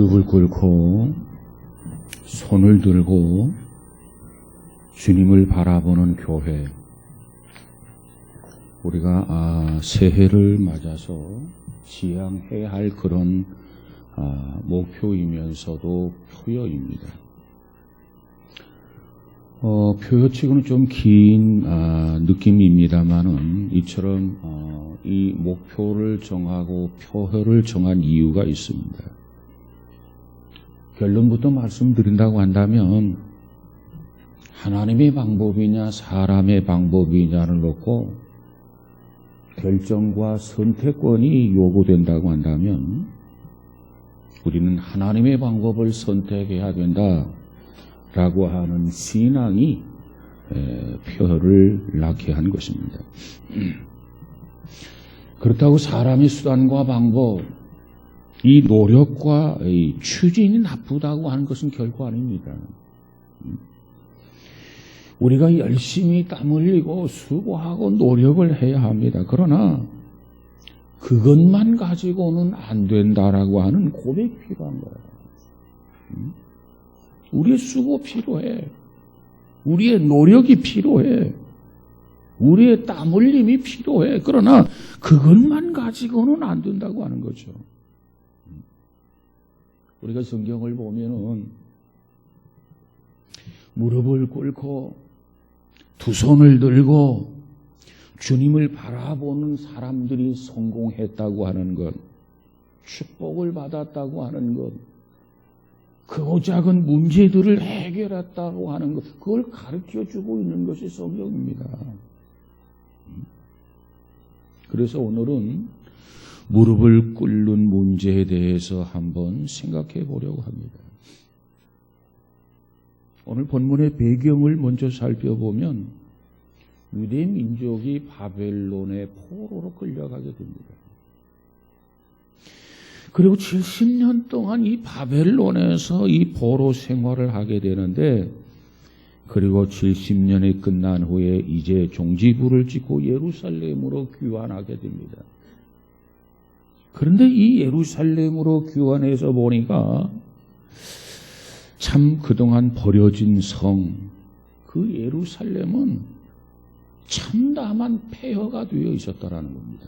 무릎을 꿇고 손을 들고 주님을 바라보는 교회. 우리가 새해를 맞아서 지향해야 할 그런 목표이면서도 표여입니다. 표여치고는 좀 긴 느낌입니다만은 이처럼 이 목표를 정하고 표어를 정한 이유가 있습니다. 결론부터 말씀드린다고 한다면 하나님의 방법이냐 사람의 방법이냐를 놓고 결정과 선택권이 요구된다고 한다면 우리는 하나님의 방법을 선택해야 된다라고 하는 신앙이 표를 낳게 한 것입니다. 그렇다고 사람의 수단과 방법, 이 노력과 이 추진이 나쁘다고 하는 것은 결코 아닙니다. 우리가 열심히 땀 흘리고 수고하고 노력을 해야 합니다. 그러나 그것만 가지고는 안 된다라고 하는 고백이 필요한 거예요. 우리의 수고 필요해. 우리의 노력이 필요해. 우리의 땀 흘림이 필요해. 그러나 그것만 가지고는 안 된다고 하는 거죠. 우리가 성경을 보면은 무릎을 꿇고 두 손을 들고 주님을 바라보는 사람들이 성공했다고 하는 것, 축복을 받았다고 하는 것, 크고 작은 문제들을 해결했다고 하는 것, 그걸 가르쳐주고 있는 것이 성경입니다. 그래서 오늘은 무릎을 꿇는 문제에 대해서 한번 생각해 보려고 합니다. 오늘 본문의 배경을 먼저 살펴보면 유대 민족이 바벨론의 포로로 끌려가게 됩니다. 그리고 70년 동안 이 바벨론에서 이 포로 생활을 하게 되는데, 그리고 70년이 끝난 후에 이제 종지부를 찍고 예루살렘으로 귀환하게 됩니다. 그런데 이 예루살렘으로 귀환해서 보니까 참 그동안 버려진 성, 그 예루살렘은 참담한 폐허가 되어 있었다라는 겁니다.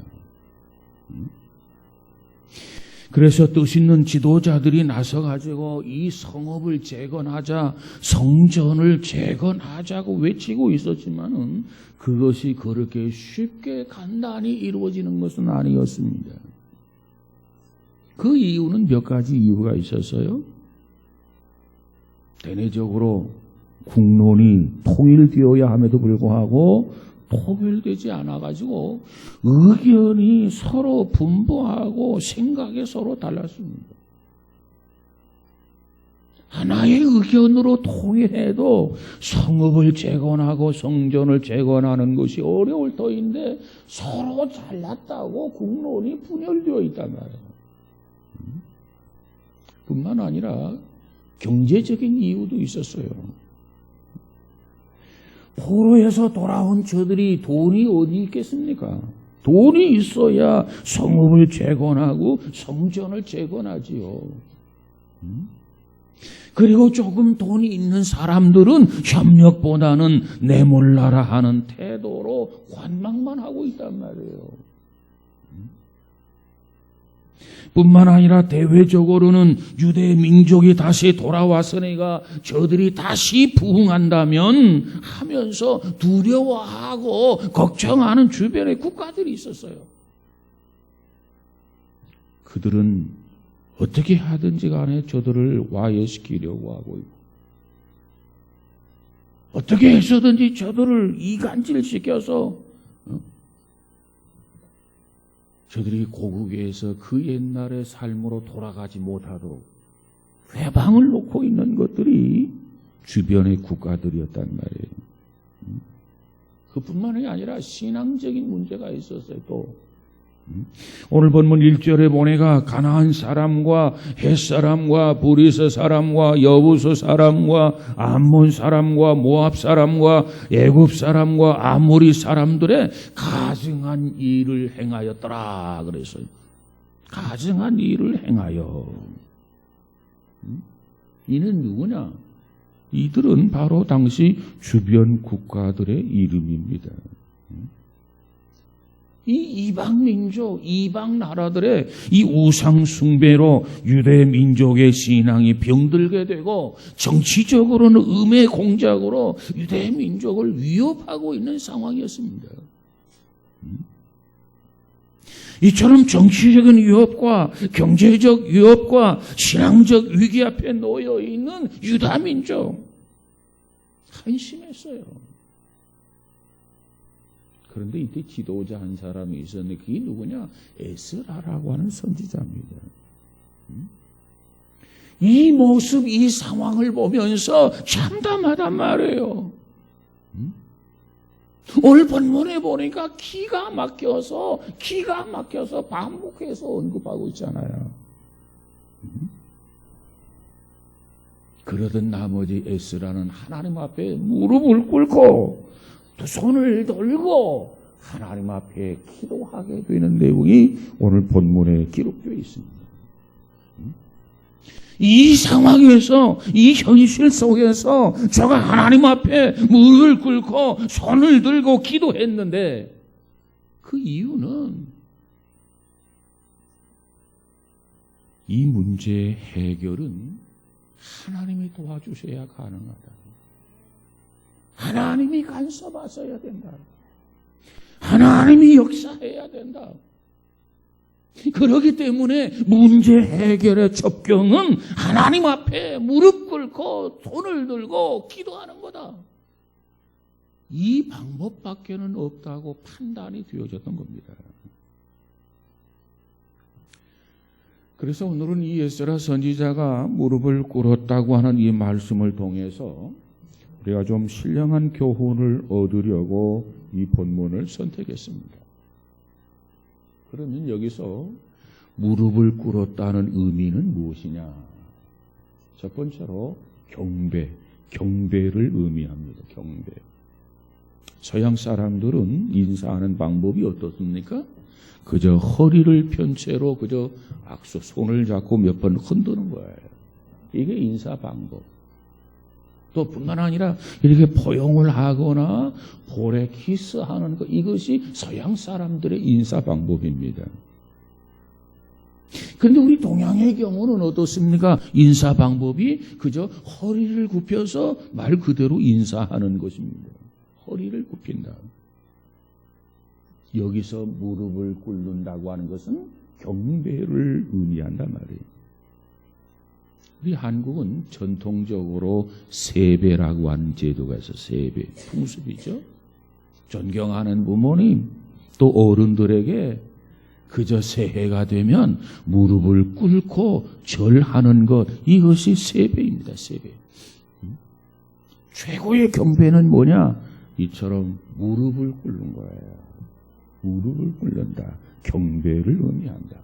그래서 뜻있는 지도자들이 나서가지고 이 성읍을 재건하자, 성전을 재건하자고 외치고 있었지만은 그것이 그렇게 쉽게 간단히 이루어지는 것은 아니었습니다. 그 이유는 몇 가지 이유가 있었어요. 대내적으로 국론이 통일되어야 함에도 불구하고 통일되지 않아가지고 의견이 서로 분분하고 생각이 서로 달랐습니다. 하나의 의견으로 통일해도 성읍을 재건하고 성전을 재건하는 것이 어려울 터인데 서로 잘났다고 국론이 분열되어 있단 말이에요. 뿐만 아니라 경제적인 이유도 있었어요. 포로에서 돌아온 저들이 돈이 어디 있겠습니까? 돈이 있어야 성읍을 재건하고 성전을 재건하지요. 그리고 조금 돈이 있는 사람들은 협력보다는 내몰라라 하는 태도로 관망만 하고 있단 말이에요. 뿐만 아니라 대외적으로는 유대 민족이 다시 돌아왔으니까 저들이 다시 부흥한다면 하면서 두려워하고 걱정하는 주변의 국가들이 있었어요. 그들은 어떻게 하든지 간에 저들을 와해시키려고 하고 있고, 어떻게 해서든지 저들을 이간질시켜서 저들이 고국에서 그 옛날의 삶으로 돌아가지 못하도록 회방을 놓고 있는 것들이 주변의 국가들이었단 말이에요. 그뿐만이 아니라 신앙적인 문제가 있었어요. 또 오늘 본문 1절에 보니까 가나안 사람과 헷 사람과 브리스 사람과 여부스 사람과 암몬 사람과 모압 사람과 애굽 사람과 아모리 사람들의 가증한 일을 행하였더라 그랬어요. 가증한 일을 행하여. 이는 누구냐? 이들은 바로 당시 주변 국가들의 이름입니다. 이 이방 민족, 이방 나라들의 이 우상 숭배로 유대 민족의 신앙이 병들게 되고 정치적으로는 음의 공작으로 유대 민족을 위협하고 있는 상황이었습니다. 이처럼 정치적인 위협과 경제적 위협과 신앙적 위기 앞에 놓여 있는 유다 민족 한심했어요. 그런데 이때 지도자 한 사람이 있었는데 그게 누구냐? 에스라라고 하는 선지자입니다. 이 모습, 이 상황을 보면서 참담하단 말이에요. 오늘 본문에 보니까 기가 막혀서 반복해서 언급하고 있잖아요. 그러던 나머지 에스라는 하나님 앞에 무릎을 꿇고 또 손을 들고 하나님 앞에 기도하게 되는 내용이 오늘 본문에 기록되어 있습니다. 이 상황에서, 이 현실 속에서 저가 하나님 앞에 무릎을 꿇고 손을 들고 기도했는데 그 이유는 이 문제의 해결은 하나님이 도와주셔야 가능하다. 하나님이 간섭하셔야 된다. 하나님이 역사해야 된다. 그렇기 때문에 문제 해결의 접경은 하나님 앞에 무릎 꿇고 손을 들고 기도하는 거다. 이 방법밖에는 없다고 판단이 되어졌던 겁니다. 그래서 오늘은 이 에스라 선지자가 무릎을 꿇었다고 하는 이 말씀을 통해서 우리가 좀 신령한 교훈을 얻으려고 이 본문을 선택했습니다. 그러면 여기서 무릎을 꿇었다는 의미는 무엇이냐? 첫 번째로 경배를 의미합니다. 경배. 서양 사람들은 인사하는 방법이 어떻습니까? 그저 허리를 편 채로 그저 악수 손을 잡고 몇 번 흔드는 거예요. 이게 인사 방법. 또 뿐만 아니라 이렇게 포용을 하거나 볼에 키스하는 것, 이것이 서양 사람들의 인사 방법입니다. 그런데 우리 동양의 경우는 어떻습니까? 인사 방법이 그저 허리를 굽혀서 말 그대로 인사하는 것입니다. 허리를 굽힌다. 여기서 무릎을 꿇는다고 하는 것은 경배를 의미한단 말이에요. 우리 한국은 전통적으로 세배라고 하는 제도가 있어요. 세배, 풍습이죠. 존경하는 부모님, 또 어른들에게 그저 새해가 되면 무릎을 꿇고 절하는 것, 이것이 세배입니다. 세배. 최고의 경배는 뭐냐? 이처럼 무릎을 꿇는 거예요. 무릎을 꿇는다. 경배를 의미한다.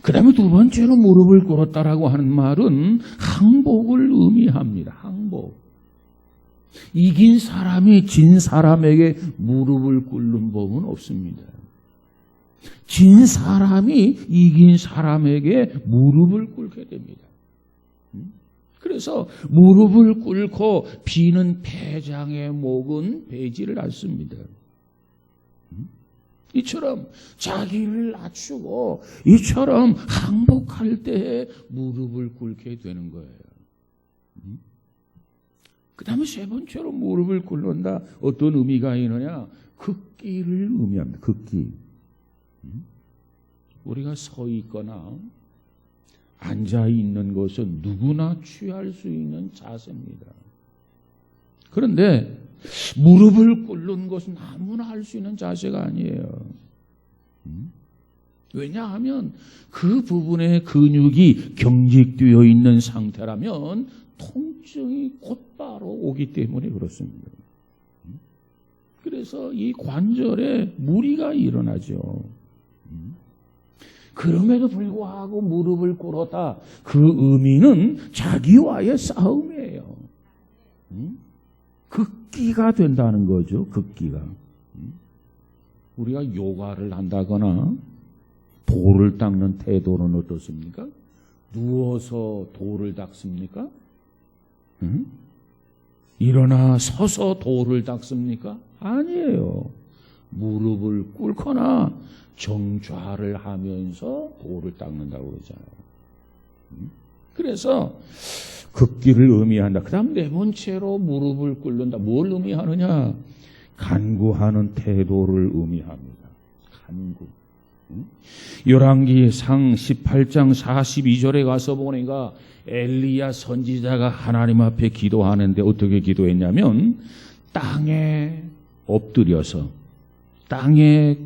그 다음에 두 번째로 무릎을 꿇었다라고 하는 말은 항복을 의미합니다. 항복. 이긴 사람이 진 사람에게 무릎을 꿇는 법은 없습니다. 진 사람이 이긴 사람에게 무릎을 꿇게 됩니다. 그래서 무릎을 꿇고 비는 패장의 목은 베지를 않습니다. 이처럼 자기를 낮추고 이처럼 항복할 때에 무릎을 꿇게 되는 거예요. 그 다음에 세 번째로 무릎을 꿇는다. 어떤 의미가 있느냐? 극기를 의미합니다. 극기. 우리가 서 있거나 앉아 있는 것은 누구나 취할 수 있는 자세입니다. 그런데 무릎을 꿇는 것은 아무나 할 수 있는 자세가 아니에요. 왜냐하면 그 부분의 근육이 경직되어 있는 상태라면 통증이 곧바로 오기 때문에 그렇습니다. 그래서 이 관절에 무리가 일어나죠. 그럼에도 불구하고 무릎을 꿇었다. 그 의미는 자기와의 싸움이에요. 극기가 된다는 거죠. 극기가. 우리가 요가를 한다거나 돌을 닦는 태도는 어떻습니까? 누워서 돌을 닦습니까? 응? 일어나 서서 돌을 닦습니까? 아니에요. 무릎을 꿇거나 정좌를 하면서 돌을 닦는다고 그러잖아요. 그래서 긋기를 의미한다. 그 다음 네 번째로 무릎을 꿇는다. 뭘 의미하느냐? 간구하는 태도를 의미합니다. 간구. 열왕기상 18장 42절에 가서 보니까 엘리야 선지자가 하나님 앞에 기도하는데 어떻게 기도했냐면 땅에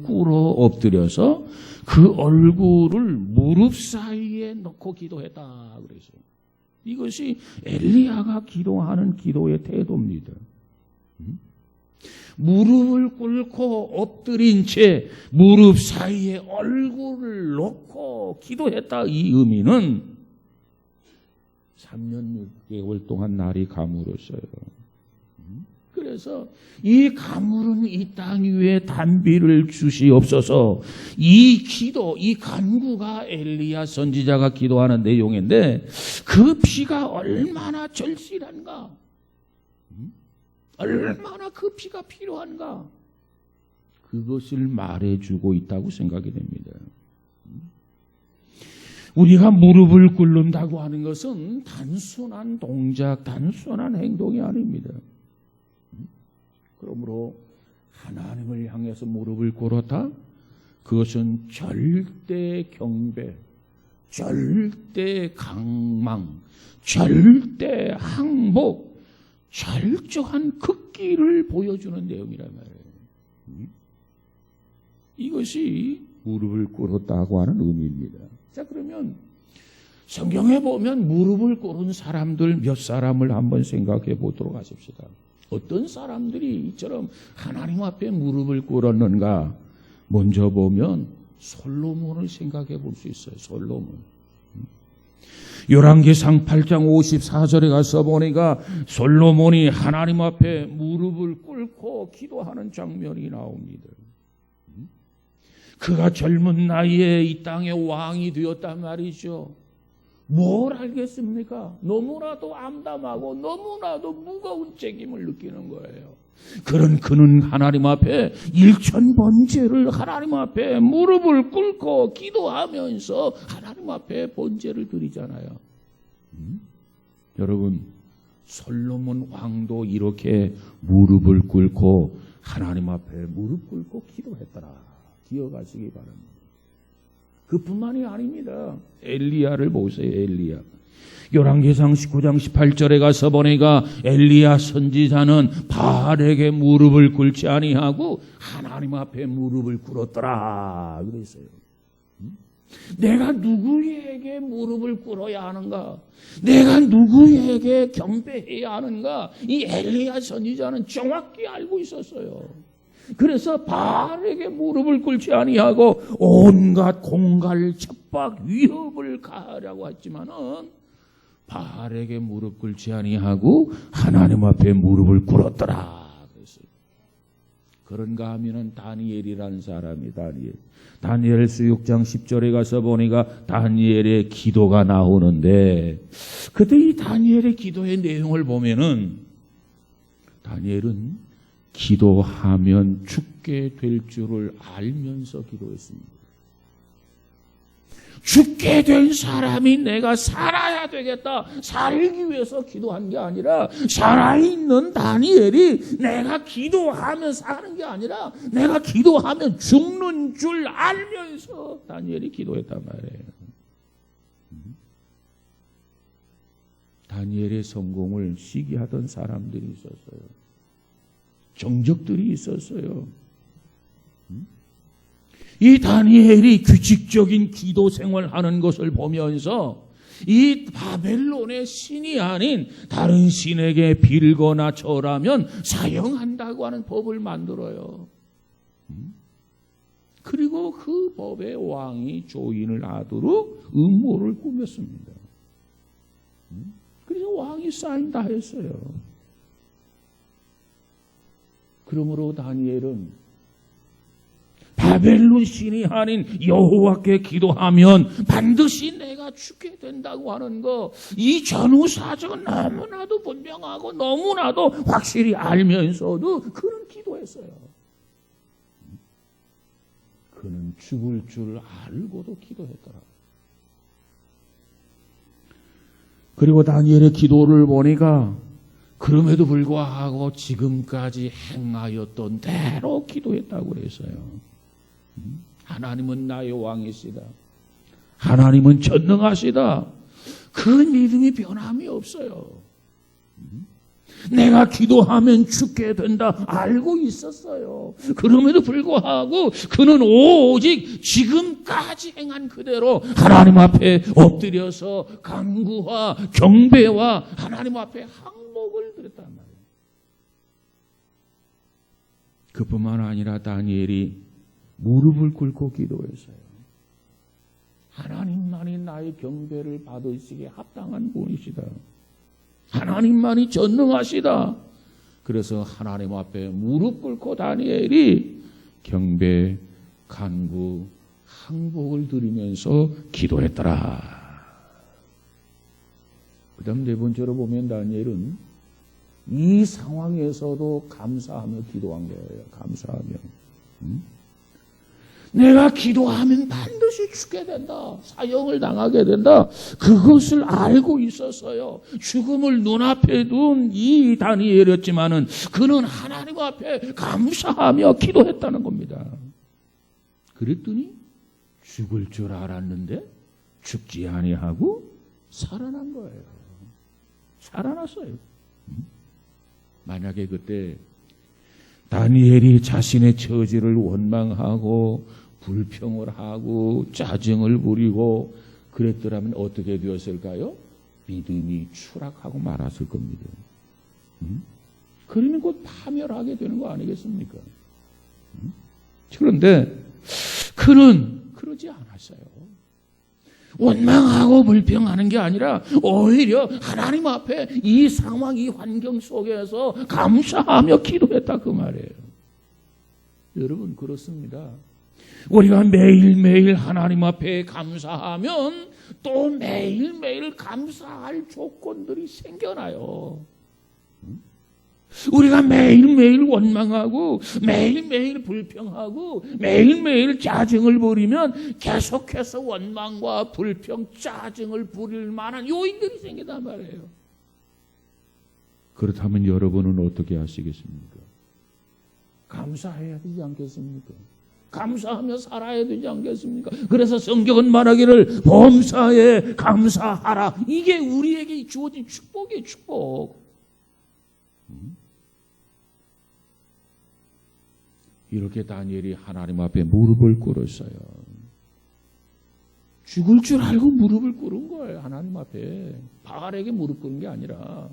꿇어 엎드려서 그 얼굴을 무릎 사이에 넣고 기도했다 그랬어요. 이것이 엘리야가 기도하는 기도의 태도입니다. 무릎을 꿇고 엎드린 채 무릎 사이에 얼굴을 놓고 기도했다. 이 의미는 3년 6개월 동안 날이 가물었어요. 그래서 이 가물은 이 땅 위에 단비를 주시옵소서. 이 기도, 이 간구가 엘리야 선지자가 기도하는 내용인데 그 비가 얼마나 절실한가? 얼마나 그 피가 필요한가? 그것을 말해주고 있다고 생각이 됩니다. 우리가 무릎을 꿇는다고 하는 것은 단순한 동작, 단순한 행동이 아닙니다. 그러므로 하나님을 향해서 무릎을 꿇었다? 그것은 절대 경배, 절대 강망, 절대 항복, 철저한 극기를 보여주는 내용이란 말이에요. 이것이 무릎을 꿇었다고 하는 의미입니다. 자, 그러면 성경에 보면 무릎을 꿇은 사람들 몇 사람을 한번 생각해 보도록 하십시다. 어떤 사람들이 이처럼 하나님 앞에 무릎을 꿇었는가? 먼저 보면 솔로몬을 생각해 볼 수 있어요. 솔로몬. 열왕기상 8장 54절에 가서 보니까 솔로몬이 하나님 앞에 무릎을 꿇고 기도하는 장면이 나옵니다. 그가 젊은 나이에 이 땅의 왕이 되었단 말이죠. 뭘 알겠습니까? 너무나도 암담하고 너무나도 무거운 책임을 느끼는 거예요. 그는 하나님 앞에 일천번제를 하나님 앞에 무릎을 꿇고 기도하면서 하나님 앞에 번제를 드리잖아요. 여러분, 솔로몬 왕도 이렇게 무릎을 꿇고 하나님 앞에 무릎 꿇고 기도했더라. 기억하시기 바랍니다. 그뿐만이 아닙니다. 엘리야를 보세요. 엘리야. 열왕기상 19장 18절에 가서 보니까 엘리야 선지자는 바알에게 무릎을 꿇지 아니하고 하나님 앞에 무릎을 꿇었더라 그랬어요. 내가 누구에게 무릎을 꿇어야 하는가? 내가 누구에게 경배해야 하는가? 이 엘리야 선지자는 정확히 알고 있었어요. 그래서 바알에게 무릎을 꿇지 아니하고 온갖 공갈, 척박, 위협을 가하려고 했지만은 바알에게 무릎 꿇지 아니하고 하나님 앞에 무릎을 꿇었더라 그랬어요. 그런가 하면은 다니엘이라는 사람이 다니엘서 6장 10절에 가서 보니까 다니엘의 기도가 나오는데 그때 이 다니엘의 기도의 내용을 보면은 다니엘은 기도하면 죽게 될 줄을 알면서 기도했습니다. 죽게 된 사람이 내가 살아야 되겠다. 살기 위해서 기도한 게 아니라 살아있는 다니엘이 내가 기도하면 사는 게 아니라 내가 기도하면 죽는 줄 알면서 다니엘이 기도했단 말이에요. 다니엘의 성공을 시기하던 사람들이 있었어요. 정적들이 있었어요. 이 다니엘이 규칙적인 기도 생활하는 것을 보면서 이 바벨론의 신이 아닌 다른 신에게 빌거나 절하면 사형한다고 하는 법을 만들어요. 그리고 그 법의 왕이 조인을 하도록 음모를 꾸몄습니다. 그래서 왕이 사인 다 했어요. 그러므로 다니엘은 바벨론 신이 아닌 여호와께 기도하면 반드시 내가 죽게 된다고 하는 거, 이 전후 사정은 너무나도 분명하고 너무나도 확실히 알면서도 그는 기도했어요. 그는 죽을 줄 알고도 기도했더라. 그리고 다니엘의 기도를 보니까 그럼에도 불구하고 지금까지 행하였던 대로 기도했다고 그랬어요. 하나님은 나의 왕이시다. 하나님은 전능하시다. 그 믿음이 변함이 없어요. 내가 기도하면 죽게 된다 알고 있었어요. 그럼에도 불구하고 그는 오직 지금까지 행한 그대로 하나님 앞에 엎드려서 간구와 경배와 하나님 앞에 항복을 드렸단 말이에요. 그뿐만 아니라 다니엘이 무릎을 꿇고 기도했어요. 하나님만이 나의 경배를 받으시기에 합당한 분이시다. 하나님만이 전능하시다. 그래서 하나님 앞에 무릎 꿇고 다니엘이 경배, 간구, 항복을 드리면서 기도했더라. 그 다음 네 번째로 보면 다니엘은 이 상황에서도 감사하며 기도한 거예요. 감사하며. 내가 기도하면 반드시 죽게 된다. 사형을 당하게 된다. 그것을 알고 있었어요. 죽음을 눈앞에 둔 이 다니엘이었지만은 그는 하나님 앞에 감사하며 기도했다는 겁니다. 그랬더니 죽을 줄 알았는데 죽지 아니하고 살아난 거예요. 살아났어요. 만약에 그때 다니엘이 자신의 처지를 원망하고 불평을 하고 짜증을 부리고 그랬더라면 어떻게 되었을까요? 믿음이 추락하고 말았을 겁니다. 그러면 곧 파멸하게 되는 거 아니겠습니까? 그런데 그는 그러지 않았어요. 원망하고 불평하는 게 아니라 오히려 하나님 앞에 이 상황, 이 환경 속에서 감사하며 기도했다 그 말이에요. 여러분 그렇습니다. 우리가 매일매일 하나님 앞에 감사하면 또 매일매일 감사할 조건들이 생겨나요. 우리가 매일매일 원망하고 매일매일 불평하고 매일매일 짜증을 부리면 계속해서 원망과 불평, 짜증을 부릴 만한 요인들이 생긴단 말이에요. 그렇다면 여러분은 어떻게 하시겠습니까? 감사해야 되지 않겠습니까? 감사하며 살아야 되지 않겠습니까? 그래서 성경은 말하기를 범사에 감사하라. 이게 우리에게 주어진 축복이에요. 축복. 이렇게 다니엘이 하나님 앞에 무릎을 꿇었어요. 죽을 줄 알고 무릎을 꿇은 거예요. 하나님 앞에. 바알에게 무릎 꿇은 게 아니라.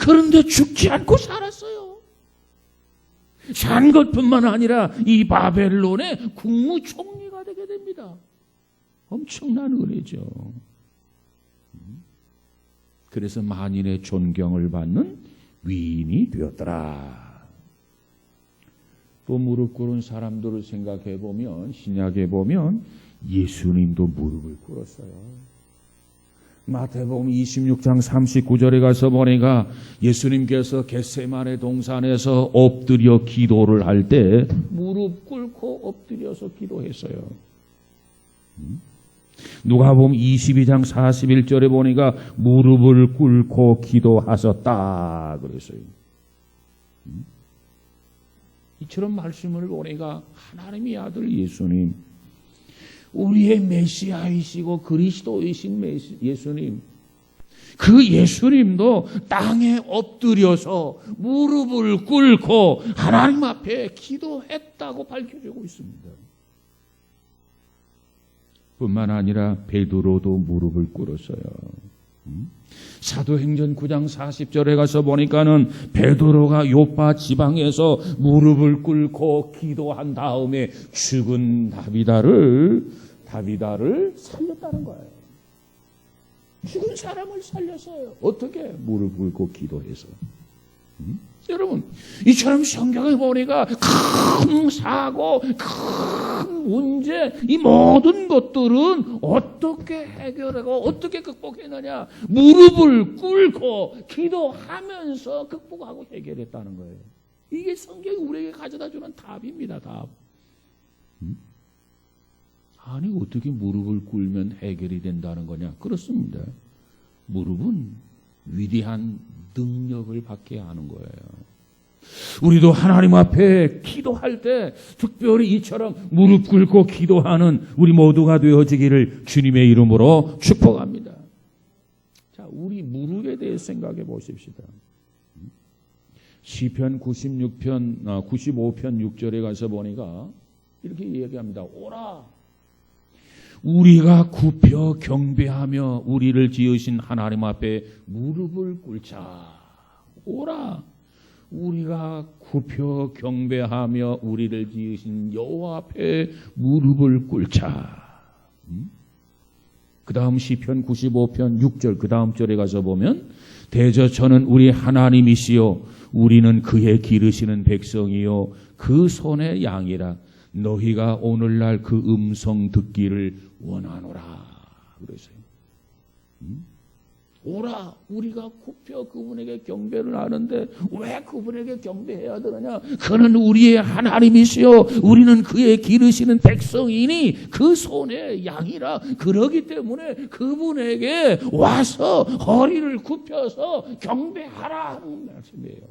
그런데 죽지 않고 살았어요. 산 것뿐만 아니라 이 바벨론의 국무총리가 되게 됩니다. 엄청난 은혜죠. 그래서 만인의 존경을 받는 위인이 되었더라. 또 무릎 꿇은 사람들을 생각해 보면 신약에 보면 예수님도 무릎을 꿇었어요. 마태복음 26장 39절에 가서 보니까 예수님께서 겟세마네 동산에서 엎드려 기도를 할 때 무릎 꿇고 엎드려서 기도했어요. 누가복음 22장 41절에 보니까 무릎을 꿇고 기도하셨다 그랬어요. 이처럼 말씀을 보니까 하나님의 아들 예수님, 우리의 메시아이시고 그리스도이신 예수님, 그 예수님도 땅에 엎드려서 무릎을 꿇고 하나님 앞에 기도했다고 밝혀지고 있습니다. 뿐만 아니라 베드로도 무릎을 꿇었어요. 사도행전 9장 40절에 가서 보니까는 베드로가 요파 지방에서 무릎을 꿇고 기도한 다음에 죽은 다비다를 살렸다는 거예요. 죽은 사람을 살렸어요. 어떻게? 무릎 꿇고 기도해서. 여러분, 이처럼 성경에 보니까 큰 사고, 큰 문제, 이 모든 것들은 어떻게 해결하고 어떻게 극복했느냐? 무릎을 꿇고 기도하면서 극복하고 해결했다는 거예요. 이게 성경이 우리에게 가져다주는 답입니다. 답. 아니, 어떻게 무릎을 꿇으면 해결이 된다는 거냐? 그렇습니다. 무릎은 위대한 능력을 받게 하는 거예요. 우리도 하나님 앞에 기도할 때 특별히 이처럼 무릎 꿇고 기도하는 우리 모두가 되어지기를 주님의 이름으로 축복합니다. 자, 우리 무릎에 대해 생각해 보십시다. 시편 95편 6절에 가서 보니까 이렇게 이야기합니다. 오라, 우리가 굽혀 경배하며 우리를 지으신 하나님 앞에 무릎을 꿇자. 오라, 우리가 굽혀 경배하며 우리를 지으신 여호와 앞에 무릎을 꿇자. 그 다음 시편 95편 6절 그 다음 절에 가서 보면 대저천은 우리 하나님이시요 우리는 그의 기르시는 백성이요 그 손의 양이라. 너희가 오늘날 그 음성 듣기를 원하노라. 그러세요. 오라, 우리가 굽혀 그분에게 경배를 하는데 왜 그분에게 경배해야 되느냐? 그는 우리의 하나님이시요 우리는 그의 기르시는 백성이니 그 손의 양이라. 그러기 때문에 그분에게 와서 허리를 굽혀서 경배하라 하는 말씀이에요.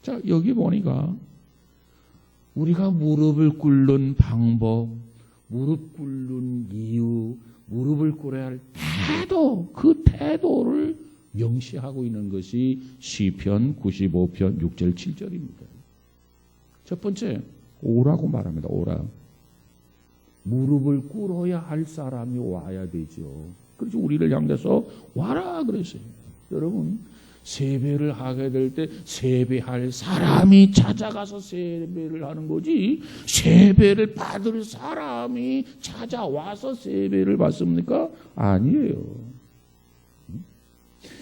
자, 여기 보니까 우리가 무릎을 꿇는 방법, 무릎 꿇는 이유, 무릎을 꿇어야 할 태도, 그 태도를 명시하고 있는 것이 시편 95편 6절 7절입니다. 첫 번째, 오라고 말합니다. 오라. 무릎을 꿇어야 할 사람이 와야 되죠. 그래서 우리를 향해서 와라 그랬어요. 여러분, 세배를 하게 될 때 세배할 사람이 찾아가서 세배를 하는 거지 세배를 받을 사람이 찾아와서 세배를 받습니까? 아니에요.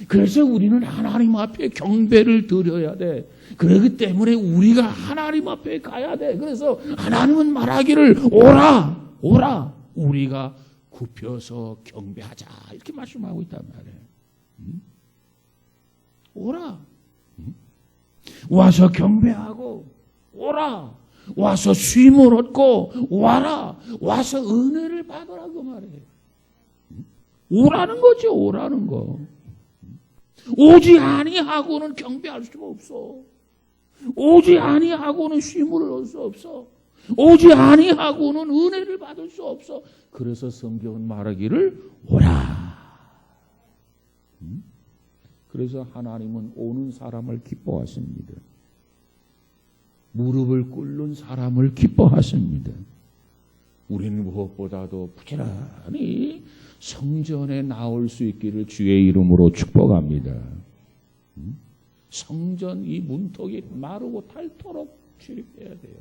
그래서 우리는 하나님 앞에 경배를 드려야 돼. 그렇기 때문에 우리가 하나님 앞에 가야 돼. 그래서 하나님은 말하기를 오라, 오라, 우리가 굽혀서 경배하자 이렇게 말씀하고 있단 말이에요. 오라. 와서 경배하고 오라. 와서 쉼을 얻고 와라. 와서 은혜를 받으라 그 말이에요. 오라는 거죠. 오라는 거. 오지 아니하고는 경배할 수가 없어. 오지 아니하고는 쉼을 얻을 수 없어. 오지 아니하고는 은혜를 받을 수 없어. 그래서 성경은 말하기를 오라. 그래서 하나님은 오는 사람을 기뻐하십니다. 무릎을 꿇는 사람을 기뻐하십니다. 우리는 무엇보다도 부지런히 성전에 나올 수 있기를 주의 이름으로 축복합니다. 성전 이 문턱이 마르고 닳도록 출입해야 돼요.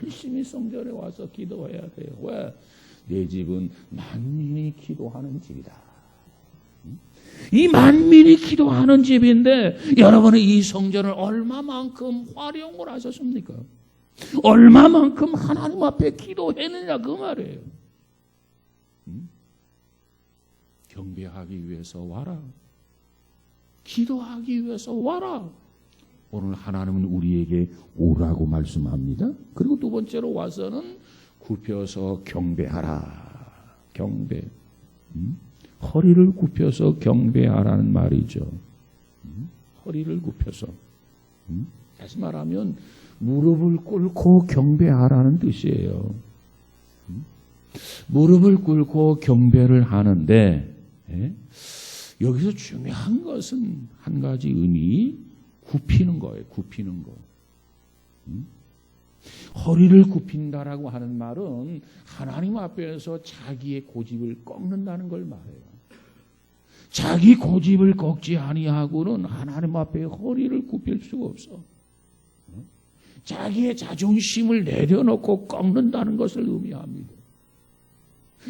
열심히 성전에 와서 기도해야 돼요. 왜? 내 집은 만민이 기도하는 집이다. 이 만민이 기도하는 집인데 여러분은 이 성전을 얼마만큼 활용을 하셨습니까? 얼마만큼 하나님 앞에 기도했느냐 그 말이에요. 경배하기 위해서 와라. 기도하기 위해서 와라. 오늘 하나님은 우리에게 오라고 말씀합니다. 그리고 두 번째로 와서는 굽혀서 경배하라. 경배. 허리를 굽혀서 경배하라는 말이죠. 허리를 굽혀서. 다시 말하면 무릎을 꿇고 경배하라는 뜻이에요. 무릎을 꿇고 경배를 하는데 여기서 중요한 것은 한 가지 의미, 굽히는 거예요. 굽히는 거. 허리를 굽힌다라고 하는 말은 하나님 앞에서 자기의 고집을 꺾는다는 걸 말해요. 자기 고집을 꺾지 아니하고는 하나님 앞에 허리를 굽힐 수가 없어. 자기의 자존심을 내려놓고 꺾는다는 것을 의미합니다.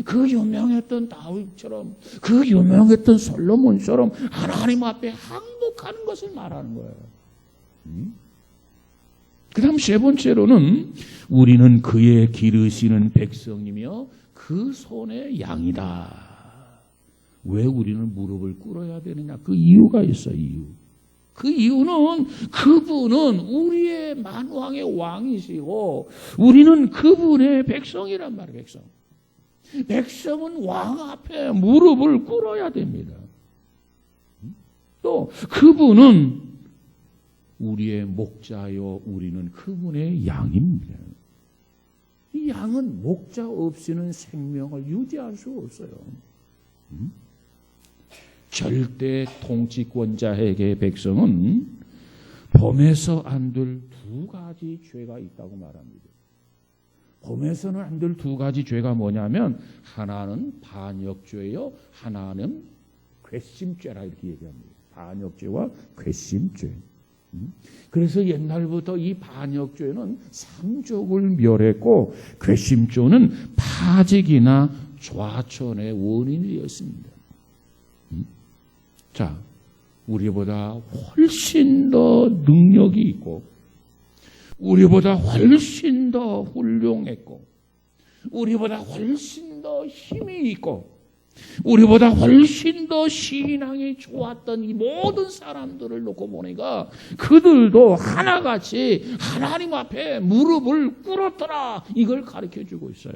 그 유명했던 다윗처럼, 그 유명했던 솔로몬처럼 하나님 앞에 항복하는 것을 말하는 거예요. 그 다음 세 번째로는 우리는 그의 기르시는 백성이며 그 손의 양이다. 왜 우리는 무릎을 꿇어야 되느냐? 그 이유가 있어요. 이유. 그 이유는 그분은 우리의 만왕의 왕이시고 우리는 그분의 백성이란 말이에요. 백성. 백성은 왕 앞에 무릎을 꿇어야 됩니다. 또 그분은 우리의 목자요, 우리는 그분의 양입니다. 이 양은 목자 없이는 생명을 유지할 수 없어요. 절대 통치권자에게 백성은 범해서 안 될 두 가지 죄가 있다고 말합니다. 범해서는 안 될 두 가지 죄가 뭐냐면 하나는 반역죄요, 하나는 괘씸죄라 이렇게 얘기합니다. 반역죄와 괘씸죄. 그래서 옛날부터 이 반역죄는 삼족을 멸했고 괘씸죄는 파직이나 좌천의 원인이 되었습니다. 자, 우리보다 훨씬 더 능력이 있고 우리보다 훨씬 더 훌륭했고 우리보다 훨씬 더 힘이 있고 우리보다 훨씬 더 신앙이 좋았던 이 모든 사람들을 놓고 보니까 그들도 하나같이 하나님 앞에 무릎을 꿇었더라. 이걸 가르쳐주고 있어요.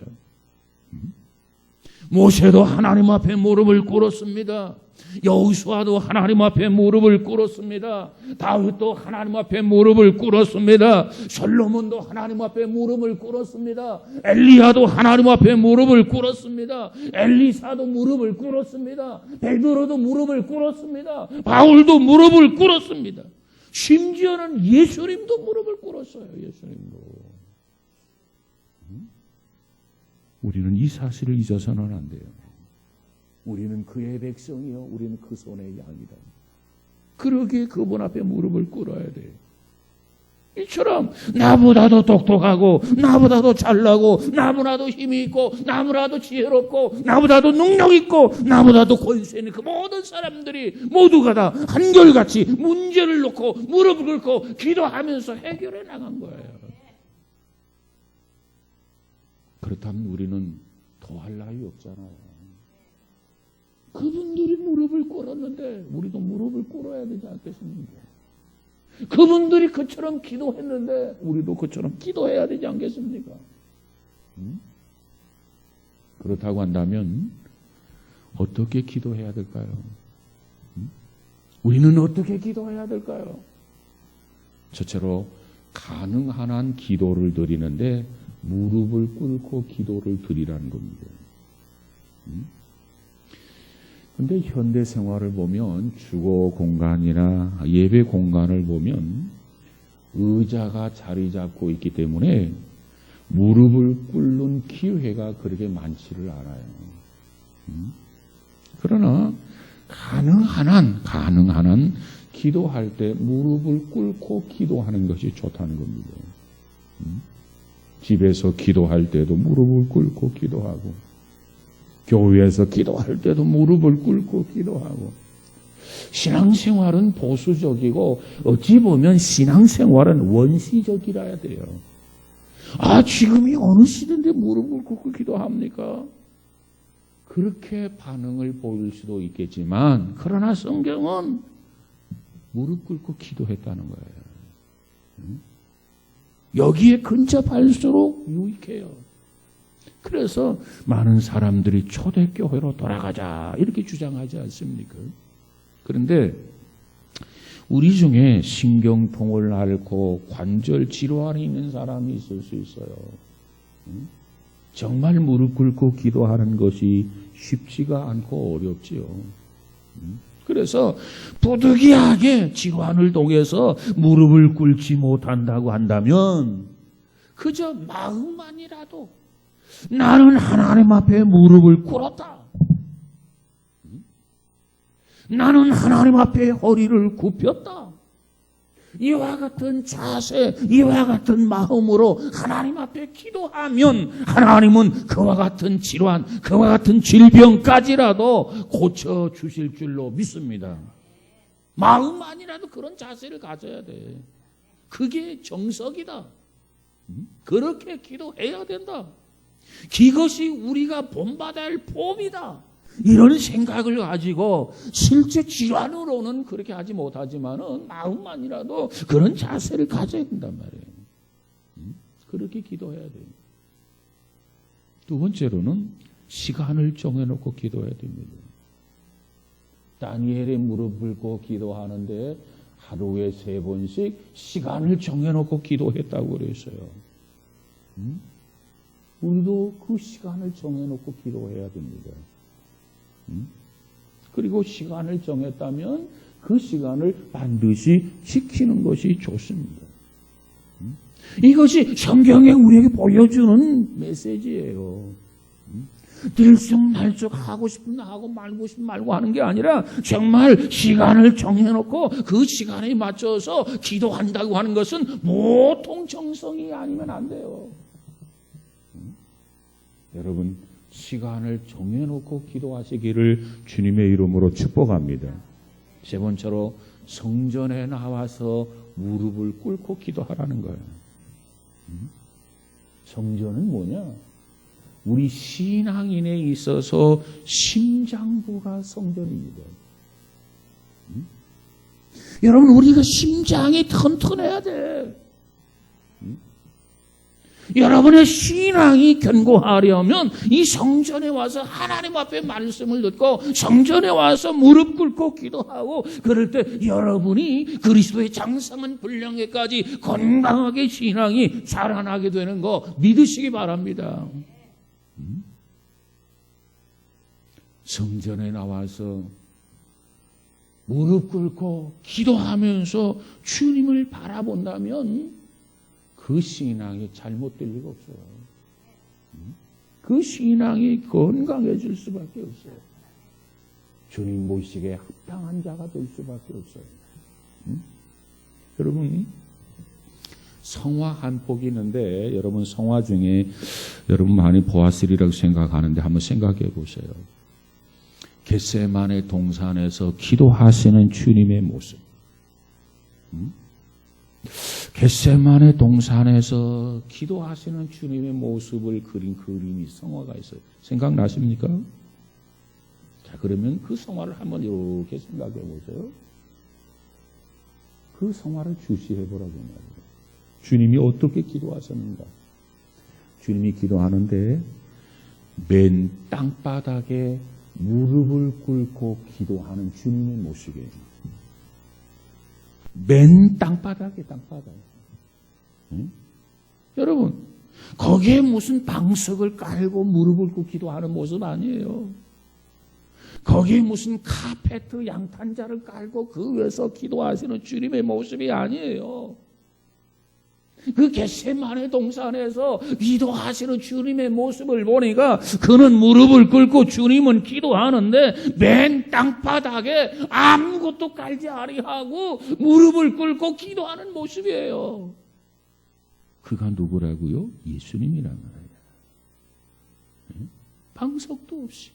모세도 하나님 앞에 무릎을 꿇었습니다. 여호수아도 하나님 앞에 무릎을 꿇었습니다. 다윗도 하나님 앞에 무릎을 꿇었습니다. 솔로몬도 하나님 앞에 무릎을 꿇었습니다. 엘리야도 하나님 앞에 무릎을 꿇었습니다. 엘리사도 무릎을 꿇었습니다. 베드로도 무릎을 꿇었습니다. 바울도 무릎을 꿇었습니다. 심지어는 예수님도 무릎을 꿇었어요. 예수님도. 우리는 이 사실을 잊어서는 안 돼요. 우리는 그의 백성이요, 우리는 그 손의 양이다. 그러기에 그분 앞에 무릎을 꿇어야 돼요. 이처럼 나보다도 똑똑하고 나보다도 잘나고 나보다도 힘이 있고 나보다도 지혜롭고 나보다도 능력 있고 나보다도 권세 있는 그 모든 사람들이 모두가 다 한결같이 문제를 놓고 무릎을 꿇고 기도하면서 해결해 나간 거예요. 그렇다면 우리는 더할 나위 없잖아요. 그분들이 무릎을 꿇었는데 우리도 무릎을 꿇어야 되지 않겠습니까? 그분들이 그처럼 기도했는데 우리도 그처럼 기도해야 되지 않겠습니까? 그렇다고 한다면 어떻게 기도해야 될까요? 우리는 어떻게 기도해야 될까요? 첫째로 가능한 한 기도를 드리는데 무릎을 꿇고 기도를 드리라는 겁니다. 그런데 현대 생활을 보면 주거 공간이나 예배 공간을 보면 의자가 자리 잡고 있기 때문에 무릎을 꿇는 기회가 그렇게 많지를 않아요. 그러나 가능한 한 기도할 때 무릎을 꿇고 기도하는 것이 좋다는 겁니다. 집에서 기도할 때도 무릎을 꿇고 기도하고 교회에서 기도할 때도 무릎을 꿇고 기도하고 신앙생활은 보수적이고 어찌 보면 신앙생활은 원시적이라야 돼요. 아, 지금이 어느 시대인데 무릎을 꿇고 기도합니까? 그렇게 반응을 보일 수도 있겠지만 그러나 성경은 무릎 꿇고 기도했다는 거예요. 여기에 근접할수록 유익해요. 그래서 많은 사람들이 초대교회로 돌아가자 이렇게 주장하지 않습니까? 그런데 우리 중에 신경통을 앓고 관절 질환이 있는 사람이 있을 수 있어요. 정말 무릎 꿇고 기도하는 것이 쉽지가 않고 어렵지요. 그래서 부득이하게 질환을 통해서 무릎을 꿇지 못한다고 한다면 그저 마음만이라도 나는 하나님 앞에 무릎을 꿇었다. 나는 하나님 앞에 허리를 굽혔다. 이와 같은 자세, 이와 같은 마음으로 하나님 앞에 기도하면 하나님은 그와 같은 질환, 그와 같은 질병까지라도 고쳐주실 줄로 믿습니다. 마음만이라도 그런 자세를 가져야 돼. 그게 정석이다. 그렇게 기도해야 된다. 이것이 우리가 본받아야 할 법이다. 이런 생각을 가지고 실제 질환으로는 그렇게 하지 못하지만은 마음만이라도 그런 자세를 가져야 된단 말이에요. 그렇게 기도해야 돼요. 두 번째로는 시간을 정해놓고 기도해야 됩니다. 다니엘의 무릎을 꿇고 기도하는데 하루에 3번씩 시간을 정해놓고 기도했다고 그랬어요. 우리도 그 시간을 정해놓고 기도해야 됩니다. 그리고 시간을 정했다면 그 시간을 반드시 지키는 것이 좋습니다. 이것이 성경에 우리에게 보여주는 메시지예요. 들쑥날쑥 하고 싶으면 하고 말고 싶으면 말고 하는 게 아니라 정말 시간을 정해놓고 그 시간에 맞춰서 기도한다고 하는 것은 보통 정성이 아니면 안 돼요. 여러분, 시간을 정해놓고 기도하시기를 주님의 이름으로 축복합니다. 세 번째로 성전에 나와서 무릎을 꿇고 기도하라는 거예요. 성전은 뭐냐? 우리 신앙인에 있어서 심장부가 성전입니다. 여러분, 우리가 심장이 튼튼해야 돼. 여러분의 신앙이 견고하려면 이 성전에 와서 하나님 앞에 말씀을 듣고 성전에 와서 무릎 꿇고 기도하고 그럴 때 여러분이 그리스도의 장성한 분량에까지 건강하게 신앙이 자라나게 되는 거 믿으시기 바랍니다. 성전에 나와서 무릎 꿇고 기도하면서 주님을 바라본다면 그 신앙이 잘못될 리가 없어요. 그 신앙이 건강해질 수밖에 없어요. 주님 모시기에 합당한 자가 될 수밖에 없어요. 여러분, 성화 한 폭이 있는데 여러분 성화 중에 여러분 많이 보았으리라고 생각하는데 한번 생각해 보세요. 겟세마네 동산에서 기도하시는 주님의 모습. 겟세마네 동산에서 기도하시는 주님의 모습을 그린 그림이 성화가 있어요. 생각나십니까? 자, 그러면 그 성화를 한번 이렇게 생각해 보세요. 그 성화를 주시해 보라고 말이에요. 주님이 어떻게 기도하셨는가? 주님이 기도하는데 맨 땅바닥에 무릎을 꿇고 기도하는 주님의 모습이에요. 맨 땅바닥에. 응? 여러분, 거기에 무슨 방석을 깔고 무릎을 꿇고 기도하는 모습 아니에요. 거기에 무슨 카페트 양탄자를 깔고 그 위에서 기도하시는 주님의 모습이 아니에요. 그 겟세마네 동산에서 기도하시는 주님의 모습을 보니까 그는 무릎을 꿇고 주님은 기도하는데 맨 땅바닥에 아무것도 깔지 아니하고 무릎을 꿇고 기도하는 모습이에요. 그가 누구라고요? 예수님이란 말이에요. 방석도 없이,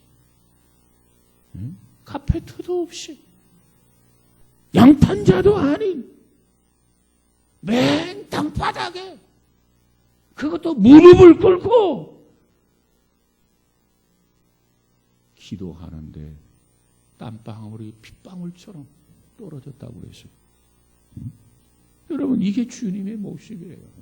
카페트도 없이, 양탄자도 아닌 맨 땅바닥에 그것도 무릎을 꿇고 기도하는데 땀방울이 핏방울처럼 떨어졌다고 그랬어요. 여러분, 이게 주님의 모습이에요.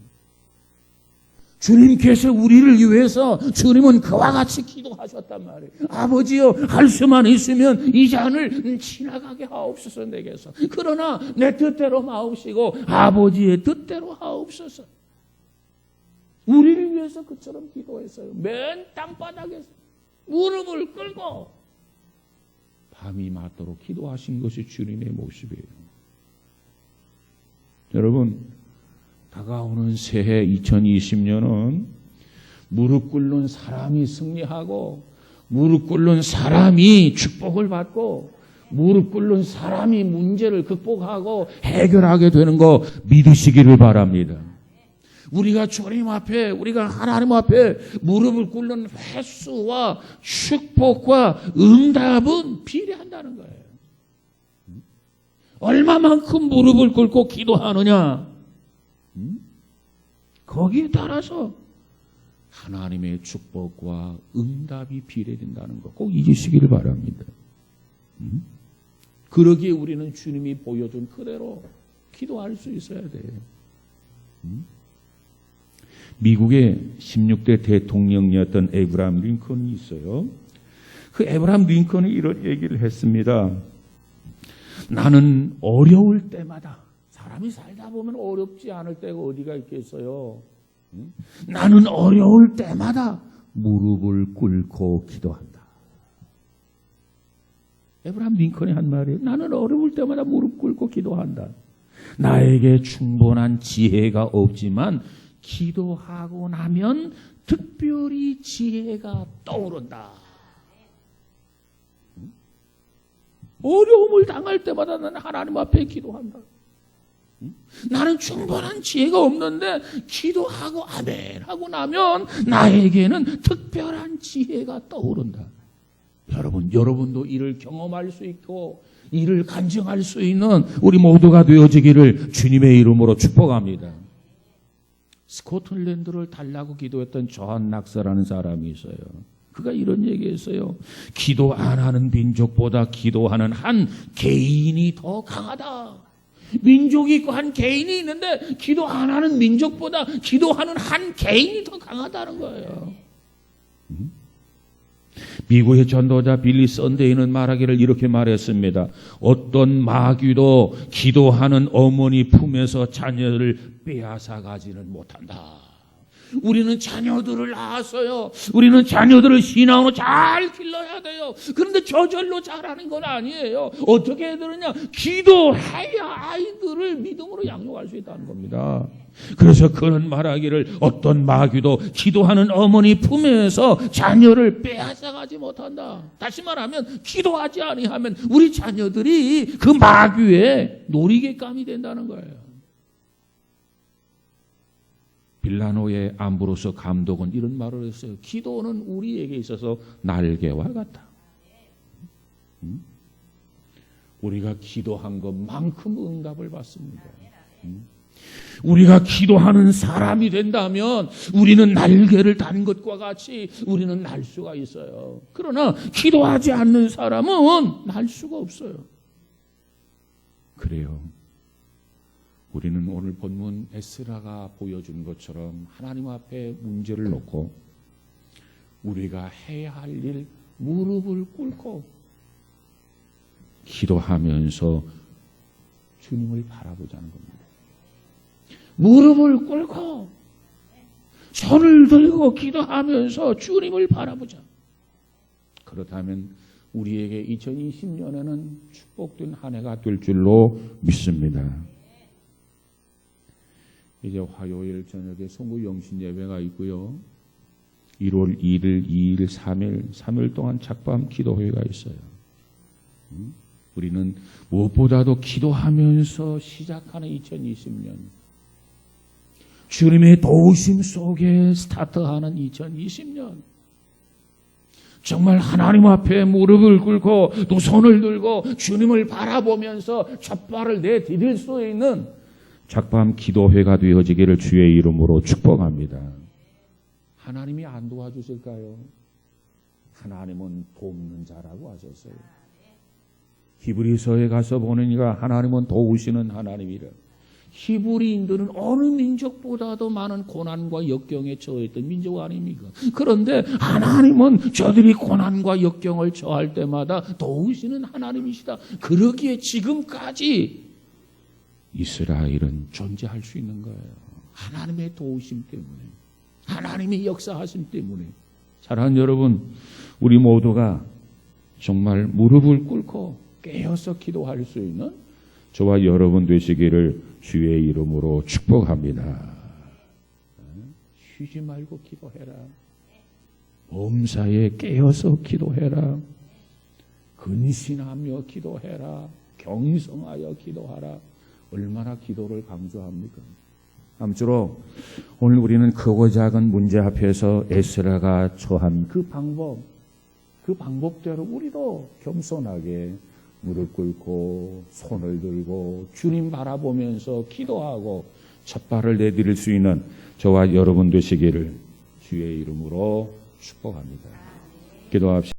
주님께서 우리를 위해서 주님은 그와 같이 기도하셨단 말이에요. 아버지여, 할 수만 있으면 이 잔을 지나가게 하옵소서 내게서. 그러나 내 뜻대로 마옵시고 아버지의 뜻대로 하옵소서. 우리를 위해서 그처럼 기도했어요. 맨 땅바닥에서 무릎을 꿇고 밤이 맞도록 기도하신 것이 주님의 모습이에요. 여러분, 다가오는 새해 2020년은 무릎 꿇는 사람이 승리하고 무릎 꿇는 사람이 축복을 받고 무릎 꿇는 사람이 문제를 극복하고 해결하게 되는 거 믿으시기를 바랍니다. 우리가 주님 앞에, 우리가 하나님 앞에 무릎을 꿇는 횟수와 축복과 응답은 비례한다는 거예요. 얼마만큼 무릎을 꿇고 기도하느냐, 거기에 따라서 하나님의 축복과 응답이 비례된다는 거 꼭 잊으시기를 바랍니다. 그러기에 우리는 주님이 보여준 그대로 기도할 수 있어야 돼요. 미국의 16대 대통령이었던 에브라함 링컨이 있어요. 그 에브라함 링컨이 이런 얘기를 했습니다. 나는 어려울 때마다, 사람이 살다 보면 어렵지 않을 때가 어디가 있겠어요. 나는 어려울 때마다 무릎을 꿇고 기도한다. 에브라함 링컨이 한 말이에요. 나는 어려울 때마다 무릎 꿇고 기도한다. 나에게 충분한 지혜가 없지만 기도하고 나면 특별히 지혜가 떠오른다. 어려움을 당할 때마다 나는 하나님 앞에 기도한다. 나는 충분한 지혜가 없는데 기도하고 아멘 하고 나면 나에게는 특별한 지혜가 떠오른다. 여러분도 이를 경험할 수 있고 이를 간증할 수 있는 우리 모두가 되어지기를 주님의 이름으로 축복합니다. 스코틀랜드를 달라고 기도했던 존 낙서라는 사람이 있어요. 그가 이런 얘기했어요. 기도 안 하는 민족보다 기도하는 한 개인이 더 강하다. 민족이 있고 한 개인이 있는데 기도 안 하는 민족보다 기도하는 한 개인이 더 강하다는 거예요. 미국의 전도자 빌리 썬데이는 말하기를 이렇게 말했습니다. 어떤 마귀도 기도하는 어머니 품에서 자녀를 빼앗아 가지는 못한다. 우리는 자녀들을 낳았어요. 우리는 자녀들을 신앙으로 잘 길러야 돼요. 그런데 저절로 잘하는 건 아니에요. 어떻게 해야 되느냐? 기도해야 아이들을 믿음으로 양육할 수 있다는 겁니다. 그래서 그는 말하기를 어떤 마귀도 기도하는 어머니 품에서 자녀를 빼앗아가지 못한다. 다시 말하면 기도하지 아니하면 우리 자녀들이 그 마귀의 놀이개감이 된다는 거예요. 빌라노의 암브로스 감독은 이런 말을 했어요. 기도는 우리에게 있어서 날개와 같다. 우리가 기도한 것만큼 응답을 받습니다. 우리가 기도하는 사람이 된다면 우리는 날개를 단 것과 같이 우리는 날 수가 있어요. 그러나 기도하지 않는 사람은 날 수가 없어요. 그래요. 우리는 오늘 본문 에스라가 보여준 것처럼 하나님 앞에 문제를 놓고 우리가 해야 할 일 무릎을 꿇고 기도하면서 주님을 바라보자는 겁니다. 무릎을 꿇고 손을 들고 기도하면서 주님을 바라보자. 그렇다면 우리에게 2020년에는 축복된 한 해가 될 줄로 믿습니다. 이제 화요일 저녁에 송구 영신 예배가 있고요. 1월 1일, 2일, 3일 동안 작밤 기도회가 있어요. 우리는 무엇보다도 기도하면서 시작하는 2020년, 주님의 도우심 속에 스타트하는 2020년, 정말 하나님 앞에 무릎을 꿇고 또 손을 들고 주님을 바라보면서 첫 발을 내디딜 수 있는 작밤 기도회가 되어지기를 주의 이름으로 축복합니다. 하나님이 안 도와주실까요? 하나님은 돕는 자라고 하셨어요. 히브리서에 가서 보니까 하나님은 도우시는 하나님이라. 히브리인들은 어느 민족보다도 많은 고난과 역경에 처했던 민족 아닙니까? 그런데 하나님은 저들이 고난과 역경을 처할 때마다 도우시는 하나님이시다. 그러기에 지금까지 이스라엘은 존재할 수 있는 거예요. 하나님의 도우심 때문에, 하나님의 역사하심 때문에. 사랑하는 여러분, 우리 모두가 정말 무릎을 꿇고 깨어서 기도할 수 있는 저와 여러분 되시기를 주의 이름으로 축복합니다. 쉬지 말고 기도해라. 범사에 깨어서 기도해라. 근신하며 기도해라. 경성하여 기도하라. 얼마나 기도를 강조합니까? 아무쪼록 오늘 우리는 크고 작은 문제 앞에서 에스라가 처한 그 방법대로 우리도 겸손하게 무릎 꿇고 손을 들고 주님 바라보면서 기도하고 첫 발을 내디딜 수 있는 저와 여러분 되시기를 주의 이름으로 축복합니다. 기도합시다.